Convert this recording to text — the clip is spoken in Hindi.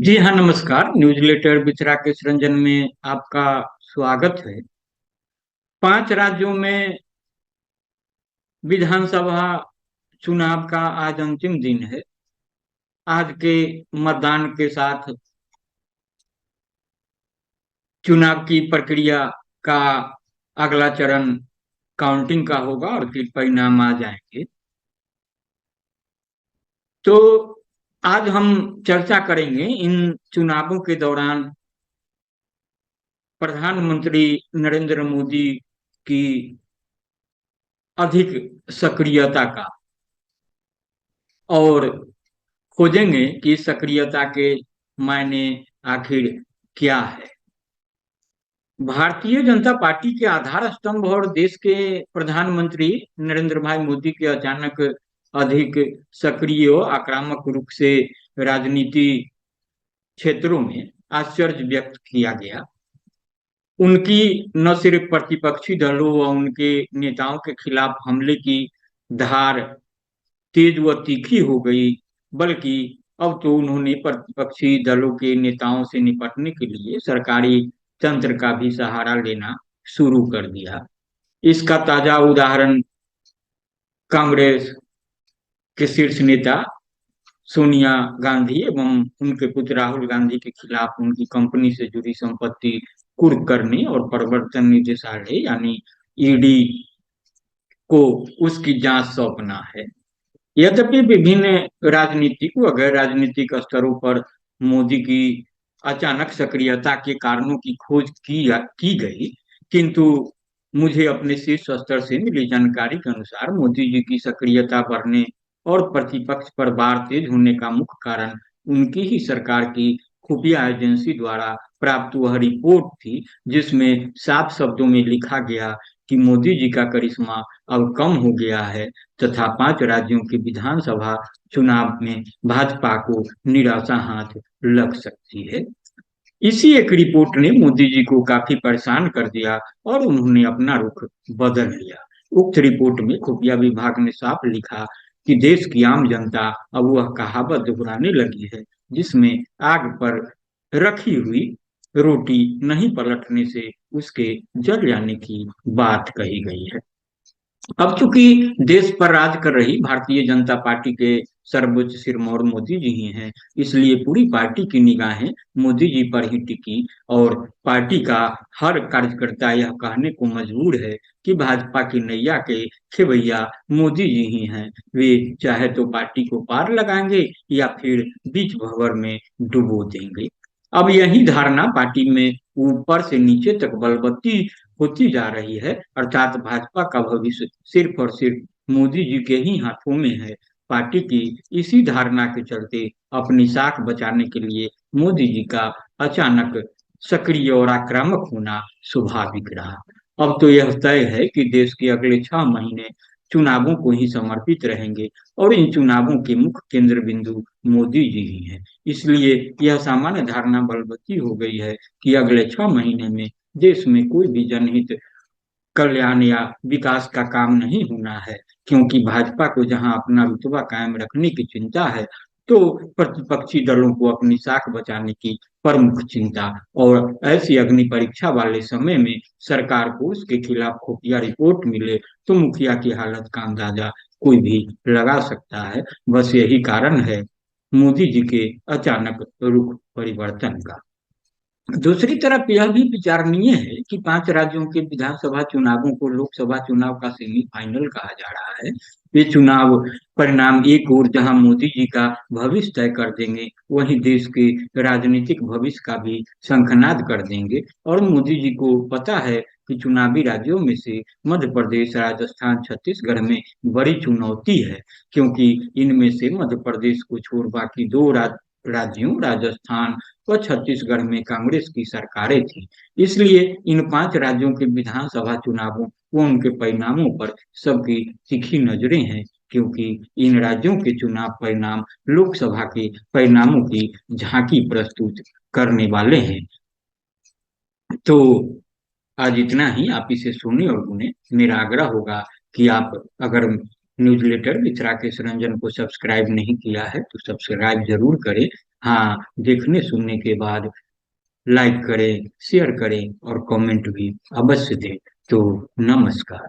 जी हाँ, नमस्कार। न्यूज़लेटर बिचरा के सृजन में आपका स्वागत है। 5 राज्यों में विधानसभा चुनाव का आज अंतिम दिन है। आज के मतदान के साथ चुनाव की प्रक्रिया का अगला चरण काउंटिंग का होगा और फिर परिणाम आ जाएंगे। तो आज हम चर्चा करेंगे इन चुनावों के दौरान प्रधानमंत्री नरेंद्र मोदी की अधिक सक्रियता का, और खोजेंगे कि सक्रियता के मायने आखिर क्या है। भारतीय जनता पार्टी के आधार स्तंभ और देश के प्रधानमंत्री नरेंद्र भाई मोदी के अचानक अधिक सक्रिय और आक्रामक रूप से राजनीति क्षेत्रों में आश्चर्य व्यक्त किया गया। उनकी न सिर्फ प्रतिपक्षी दलों व उनके नेताओं के खिलाफ हमले की धार तेज व तीखी हो गई, बल्कि अब तो उन्होंने प्रतिपक्षी दलों के नेताओं से निपटने के लिए सरकारी तंत्र का भी सहारा लेना शुरू कर दिया। इसका ताजा उदाहरण कांग्रेस के शीर्ष नेता सोनिया गांधी एवं उनके पुत्र राहुल गांधी के खिलाफ उनकी कंपनी से जुड़ी संपत्ति कुर्क करने और प्रवर्तन निदेशालय यानी ईडी को उसकी जांच सौंपना है। यद्यपि विभिन्न राजनीतिक व गैर राजनीतिक स्तरों पर मोदी की अचानक सक्रियता के कारणों की खोज की गई, किंतु मुझे अपने शीर्ष स्तर से मिली जानकारी के अनुसार मोदी जी की सक्रियता बढ़ने और प्रतिपक्ष पर वार तेज होने का मुख्य कारण उनकी ही सरकार की खुफिया एजेंसी द्वारा प्राप्त वह रिपोर्ट थी, जिसमें साफ शब्दों में लिखा गया कि मोदी जी का करिश्मा अब कम हो गया है तथा 5 राज्यों के विधानसभा चुनाव में भाजपा को निराशा हाथ लग सकती है। इसी एक रिपोर्ट ने मोदी जी को काफी परेशान कर दिया और उन्होंने अपना रुख बदल लिया। उक्त रिपोर्ट में खुफिया विभाग ने साफ लिखा कि देश की आम जनता अब वह कहावत दोहराने लगी है जिसमें आग पर रखी हुई रोटी नहीं पलटने से उसके जल जाने की बात कही गई है। अब चूंकि देश पर राज कर रही भारतीय जनता पार्टी के सर्वोच्च सिरमौर मोदी जी ही हैं, इसलिए पूरी पार्टी की निगाहें मोदी जी पर ही टिकी और पार्टी का हर कार्यकर्ता यह कहने को मजबूर है कि भाजपा की नैया के खेवैया मोदी जी ही हैं। वे चाहे तो पार्टी को पार लगाएंगे या फिर बीच भंवर में डुबो देंगे। अब यही धारणा पार्टी में ऊपर से नीचे तक बलवती होती जा रही है, अर्थात भाजपा का भविष्य सिर्फ और सिर्फ मोदी जी के ही हाथों में है। पार्टी की इसी धारणा के चलते अपनी साख बचाने के लिए मोदी जी का अचानक सक्रिय और आक्रामक होना स्वाभाविक रहा। अब तो यह तय है कि देश के अगले 6 महीने चुनावों को ही समर्पित रहेंगे और इन चुनावों के मुख्य केंद्र बिंदु मोदी जी ही हैं। इसलिए यह सामान्य धारणा बलवती हो गई है कि अगले 6 महीने में देश में कोई भी जनहित कल्याण या विकास का काम नहीं होना है, क्योंकि भाजपा को जहां अपना रुतबा कायम रखने की चिंता है, तो प्रतिपक्षी दलों को अपनी साख बचाने की प्रमुख चिंता। और ऐसी अग्नि परीक्षा वाले समय में सरकार को उसके खिलाफ खुफिया रिपोर्ट मिले तो मुखिया की हालत का अंदाजा कोई भी लगा सकता है। बस यही कारण है मोदी जी के अचानक रुख परिवर्तन का। दूसरी तरफ यह भी विचारणीय है कि 5 राज्यों के विधानसभा चुनावों को लोकसभा चुनाव का सेमीफाइनल कहा जा रहा है। ये चुनाव परिणाम एक ओर जहां मोदी जी का भविष्य तय कर देंगे, वहीं देश के राजनीतिक भविष्य का भी शंखनाद कर देंगे। और मोदी जी को पता है कि चुनावी राज्यों में से मध्य प्रदेश, राजस्थान, छत्तीसगढ़ में बड़ी चुनौती है, क्योंकि इनमें से मध्य प्रदेश को छोड़ बाकी दो राज्यों राजस्थान व छत्तीसगढ़ में कांग्रेस की सरकारें थी। इसलिए इन 5 राज्यों के विधानसभा चुनावों व उनके परिणामों पर सबकी तीखी नजरें हैं, क्योंकि इन राज्यों के चुनाव परिणाम लोकसभा के परिणामों की झांकी प्रस्तुत करने वाले हैं। तो आज इतना ही। आप इसे सुने और सुने। मेरा आग्रह होगा कि आप अगर न्यूज़लेटर विचरा के रंजन को सब्सक्राइब नहीं किया है तो सब्सक्राइब जरूर करें हाँ, देखने सुनने के बाद लाइक करें, शेयर करें और कमेंट भी अवश्य दें। तो नमस्कार।